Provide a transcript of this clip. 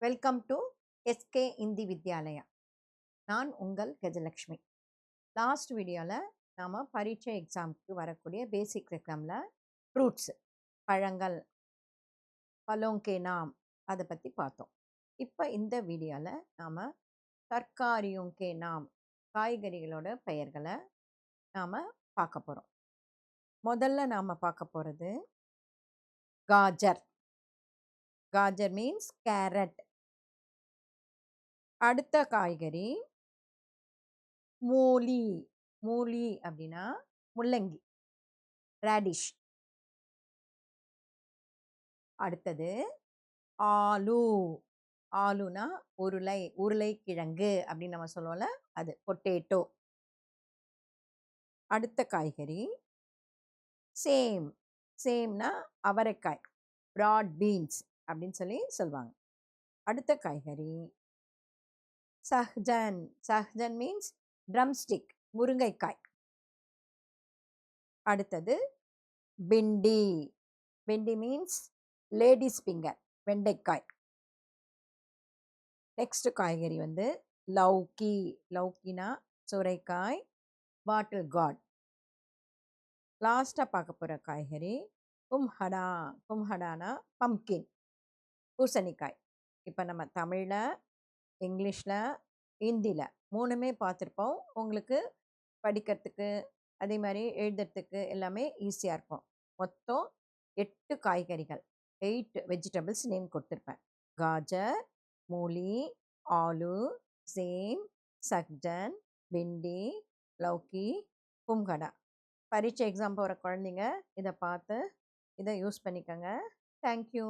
Welcome to SK Hindi Vidyalaya. நான் உங்கள் Gajalakshmi. Last வீடியோவில் நாம் பரீட்சை எக்ஸாமுக்கு வரக்கூடிய பேசிக் எக்ஸாமில் ஃப்ரூட்ஸ் பழங்கள் பழோங்கே நாம் அதை பற்றி பார்த்தோம். இப்போ இந்த வீடியோவில் நாம் தற்காரியோங்கே நாம் காய்கறிகளோட பெயர்களை நாம் பார்க்க போகிறோம். முதல்ல நாம் பார்க்க போகிறது காஜர். Gajar means carrot. அடுத்த காய்கறி மூலி. மூலி அப்படின்னா முள்ளங்கி, ரேடிஷ். அடுத்தது ஆலு. ஆலுனா உருளை, உருளைக்கிழங்கு அப்படின்னு நம்ம சொல்லுவோம்ல, அது பொட்டேட்டோ. அடுத்த காய்கறி சேம். சேம்னா அவரைக்காய், பிராட் பீன்ஸ் அப்படின்னு சொல்லி சொல்லுவாங்க. அடுத்த காய்கறி சஹ்ஜன். சஹ்ஜன் மீன்ஸ் ட்ரம்ஸ்டிக், முருங்கைக்காய். அடுத்தது பிண்டி. பிண்டி மீன்ஸ் லேடிஸ் ஃபிங்கர், வெண்டைக்காய். நெக்ஸ்ட் காய்கறி வந்து லௌக்கி. லௌக்கினா சுரைக்காய், பாட்டில் கார்ட். லாஸ்ட்டாக பார்க்க போகிற காய்கறி கும்ஹடா. கும்ஹடானா பம்கின், பூசணிக்காய். இப்போ நம்ம தமிழில், இங்கிலீஷில், ஹிந்தியில் மூணுமே பார்த்துருப்போம். உங்களுக்கு படிக்கிறதுக்கு அதே மாதிரி எழுதுறதுக்கு எல்லாமே ஈஸியாக இருக்கும். மொத்தம் 8 காய்கறிகள், 8 வெஜிடபிள்ஸ் நேம் கொடுத்துருப்பேன். காஜர், மூலி, ஆலு, சேம், சக்ஜன், பிண்டி, லௌக்கி, கும்கடா. பரீட்சை எக்ஸாம் போகிற குழந்தைங்க இதை பார்த்து இதை யூஸ் பண்ணிக்கோங்க. தேங்க்யூ.